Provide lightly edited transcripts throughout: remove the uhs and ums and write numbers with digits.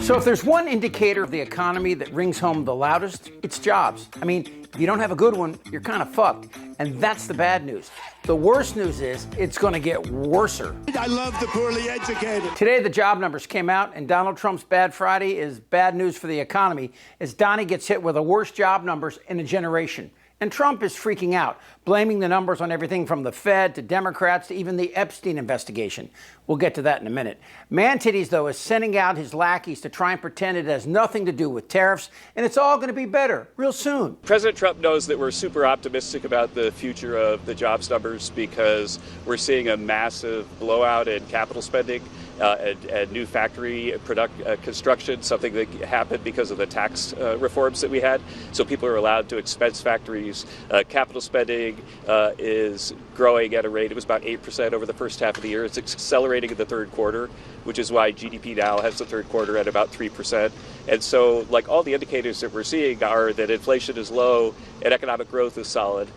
So if there's one indicator of the economy that rings home the loudest, it's jobs. I mean, if you don't have a good one, you're kind of fucked. And that's the bad news. The worst news is it's going to get worser. I love the poorly educated. Today, the job numbers came out, and Donald Trump's Bad Friday is bad news for the economy as Donnie gets hit with the worst job numbers in a generation. And Trump is freaking out, blaming the numbers on everything from the Fed to Democrats to even the Epstein investigation. We'll get to that in a minute. Man-Titties, though, is sending out his lackeys to try and pretend it has nothing to do with tariffs, and it's all going to be better real soon. President Trump knows that we're super optimistic about the future of the jobs numbers because we're seeing a massive blowout in capital spending and new factory construction, something that happened because of the tax reforms that we had. So people are allowed to expense factories. Capital spending is growing at a rate. It was about 8% over the first half of the year. It's accelerating in the third quarter, which is why GDP now has the third quarter at about 3%. And so, like, all the indicators that we're seeing are that inflation is low and economic growth is solid.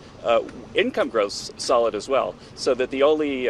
Income growth solid as well. So that the only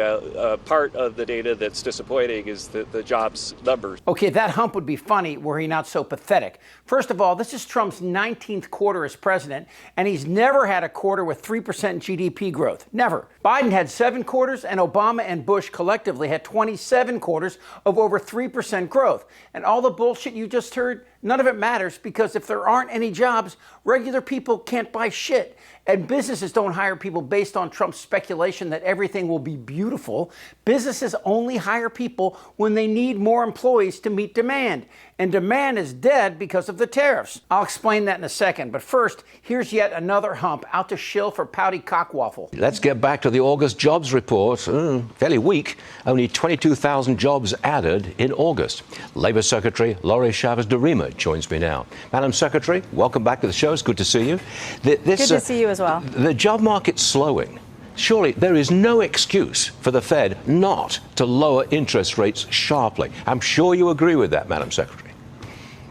part of the data that's disappointing is the jobs numbers. Okay, that hump would be funny were he not so pathetic. First of all, this is Trump's 19th quarter as president, and he's never had a quarter with 3% GDP growth. Never. Biden had 7 quarters, and Obama and Bush collectively had 27 quarters of over 3% growth. And all the bullshit you just heard, none of it matters because if there aren't any jobs, regular people can't buy shit. And businesses don't hire people based on Trump's speculation that everything will be beautiful. Businesses only hire people when they need more employees to meet demand. And demand is dead because of the tariffs. I'll explain that in a second. But first, here's yet another hump out to shill for pouty cockwaffle. Let's get back to the August jobs report. Fairly weak. Only 22,000 jobs added in August. Labour Secretary Laurie Chavez-de Rima joins me now. Madam Secretary, welcome back to the show. It's good to see you. Good to see you as well. The job market's slowing. Surely there is no excuse for the Fed not to lower interest rates sharply. I'm sure you agree with that, Madam Secretary.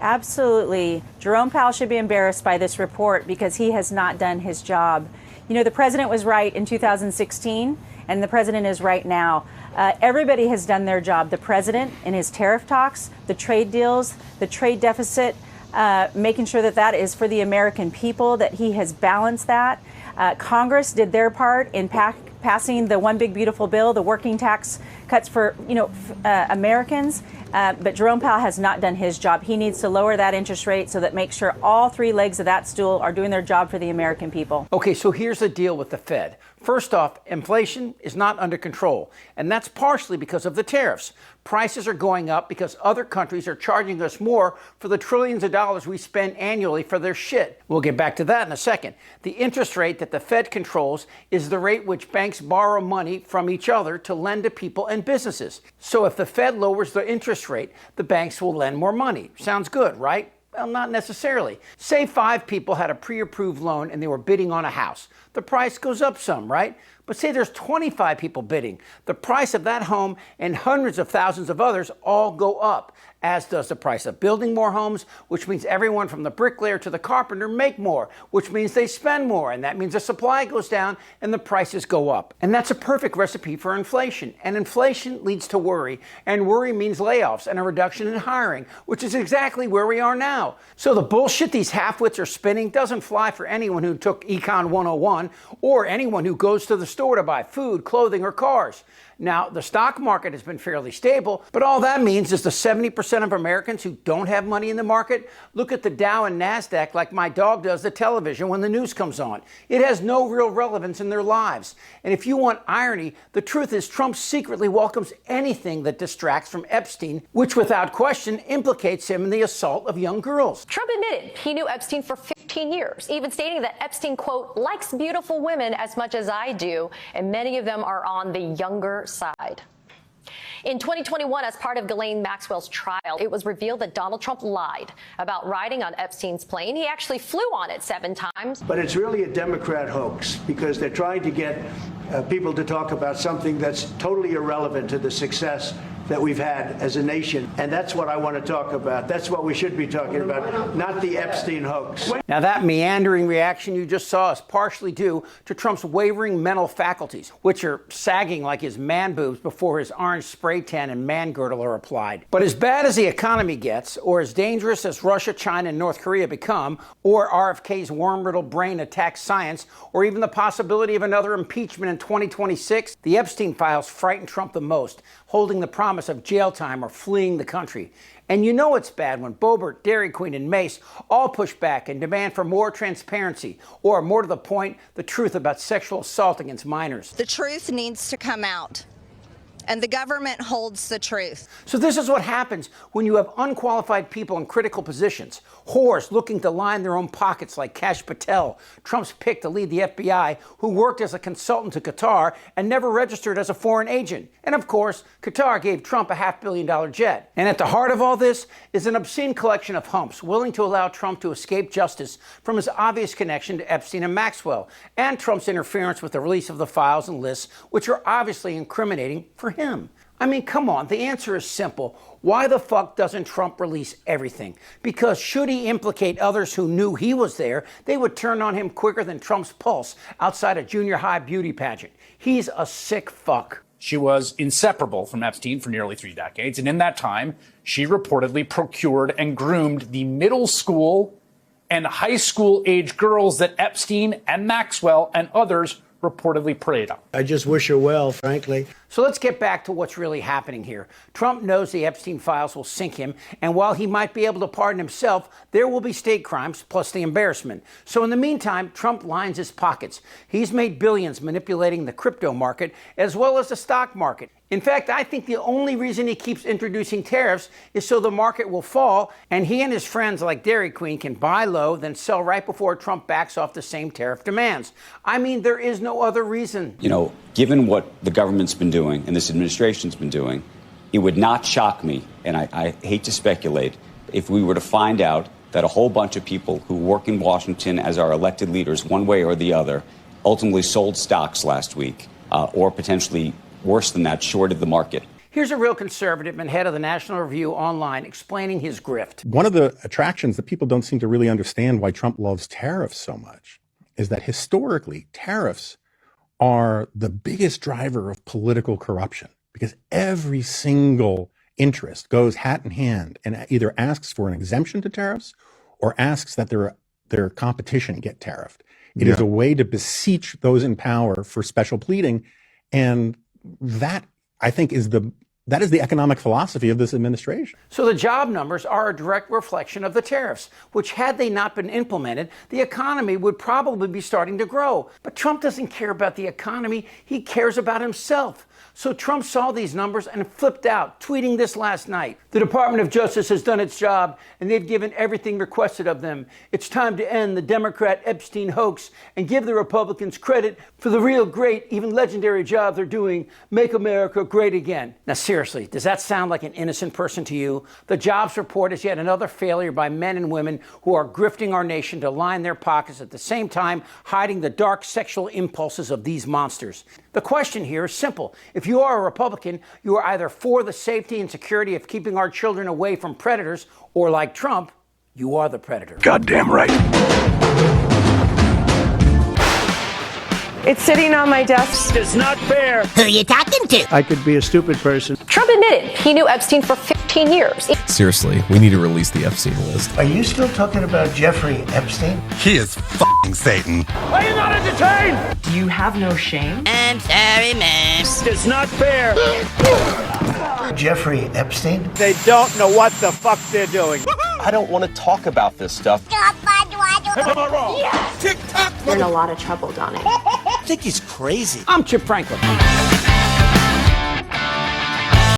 Absolutely. Jerome Powell should be embarrassed by this report because he has not done his job. You know, the president was right in 2016, and the president is right now. Everybody has done their job. The president in his tariff talks, the trade deals, the trade deficit, making sure that that is for the American people, that he has balanced that. Congress did their part in passing the one big beautiful bill, the working tax cuts for, Americans. But Jerome Powell has not done his job. He needs to lower that interest rate so that makes sure all 3 legs of that stool are doing their job for the American people. Okay, so here's the deal with the Fed. First off, inflation is not under control, and that's partially because of the tariffs. Prices are going up because other countries are charging us more for the trillions of dollars we spend annually for their shit. We'll get back to that in a second. The interest rate that the Fed controls is the rate which banks borrow money from each other to lend to people and businesses. So if the Fed lowers the interest rate, the banks will lend more money. Sounds good, right? Well, not necessarily. Say 5 people had a pre-approved loan and they were bidding on a house. The price goes up some, right? But say there's 25 people bidding. The price of that home and hundreds of thousands of others all go up, as does the price of building more homes, which means everyone from the bricklayer to the carpenter make more, which means they spend more, and that means the supply goes down and the prices go up. And that's a perfect recipe for inflation. And inflation leads to worry, and worry means layoffs and a reduction in hiring, which is exactly where we are now. So the bullshit these half-wits are spinning doesn't fly for anyone who took Econ 101 or anyone who goes to the store to buy food, clothing, or cars. Now, the stock market has been fairly stable, but all that means is the 70% of Americans who don't have money in the market look at the Dow and NASDAQ like my dog does the television when the news comes on. It has no real relevance in their lives. And if you want irony, the truth is Trump secretly welcomes anything that distracts from Epstein, which without question implicates him in the assault of young girls. Trump admitted he knew Epstein for 15 years, even stating that Epstein, quote, likes beautiful women as much as I do, and many of them are on the younger side. In 2021, as part of Ghislaine Maxwell's trial, it was revealed that Donald Trump lied about riding on Epstein's plane. He actually flew on it 7 times. But it's really a Democrat hoax because they're trying to get people to talk about something that's totally irrelevant to the success that we've had as a nation. And that's what I want to talk about. That's what we should be talking about, not the Epstein hoax. Now, that meandering reaction you just saw is partially due to Trump's wavering mental faculties, which are sagging like his man boobs before his orange spray tan and man girdle are applied. But as bad as the economy gets, or as dangerous as Russia, China, and North Korea become, or RFK's worm-riddled brain attacks science, or even the possibility of another impeachment in 2026, the Epstein files frighten Trump the most, holding the promise of jail time or fleeing the country. And you know it's bad when Boebert, Dairy Queen, and Mace all push back and demand for more transparency, or more to the point, the truth about sexual assault against minors. The truth needs to come out, and the government holds the truth. So this is what happens when you have unqualified people in critical positions, whores looking to line their own pockets like Kash Patel, Trump's pick to lead the FBI, who worked as a consultant to Qatar and never registered as a foreign agent. And of course, Qatar gave Trump a $500 million jet. And at the heart of all this is an obscene collection of humps willing to allow Trump to escape justice from his obvious connection to Epstein and Maxwell, and Trump's interference with the release of the files and lists, which are obviously incriminating for him. I mean, come on, the answer is simple. Why the fuck doesn't Trump release everything? Because should he implicate others who knew he was there, they would turn on him quicker than Trump's pulse outside a junior high beauty pageant. He's a sick fuck. She was inseparable from Epstein for nearly 3 decades, and in that time, she reportedly procured and groomed the middle school and high school age girls that Epstein and Maxwell and others reportedly preyed on. I just wish her well, frankly. So let's get back to what's really happening here. Trump knows the Epstein files will sink him, and while he might be able to pardon himself, there will be state crimes plus the embarrassment. So in the meantime, Trump lines his pockets. He's made billions manipulating the crypto market as well as the stock market. In fact, I think the only reason he keeps introducing tariffs is so the market will fall and he and his friends like Dairy Queen can buy low, then sell right before Trump backs off the same tariff demands. I mean, there is no other reason. You know, given what the government's been doing and this administration's been doing, it would not shock me, and I hate to speculate, if we were to find out that a whole bunch of people who work in Washington as our elected leaders, one way or the other, ultimately sold stocks last week, or potentially worse than that, shorted the market. Here's a real conservative and head of the National Review Online explaining his grift. One of the attractions that people don't seem to really understand why Trump loves tariffs so much is that historically, tariffs are the biggest driver of political corruption, because every single interest goes hat in hand and either asks for an exemption to tariffs or asks that their competition get tariffed. It is a way to beseech those in power for special pleading, and that, I think, is the economic philosophy of this administration. So the job numbers are a direct reflection of the tariffs, which, had they not been implemented, the economy would probably be starting to grow. But Trump doesn't care about the economy. He cares about himself. So Trump saw these numbers and flipped out, tweeting this last night. The Department of Justice has done its job, and they've given everything requested of them. It's time to end the Democrat Epstein hoax and give the Republicans credit for the real great, even legendary job they're doing. Make America great again. Now, seriously, does that sound like an innocent person to you? The jobs report is yet another failure by men and women who are grifting our nation to line their pockets, at the same time hiding the dark sexual impulses of these monsters. The question here is simple. If you are a Republican, you are either for the safety and security of keeping our children away from predators, or like Trump, you are the predator. Goddamn right. It's sitting on my desk. It's not fair. Who are you talking to? I could be a stupid person. Trump admitted he knew Epstein for 15 years. Seriously, we need to release the Epstein list. Are you still talking about Jeffrey Epstein? He is f***ing Satan. Are you not entertained? Do you have no shame? I'm sorry, ma'am. It's not fair. Jeffrey Epstein? They don't know what the fuck they're doing. I don't want to talk about this stuff. Am I wrong? Yes. TikTok. You're in a lot of trouble, Donnie. I think he's crazy. I'm Chip Franklin.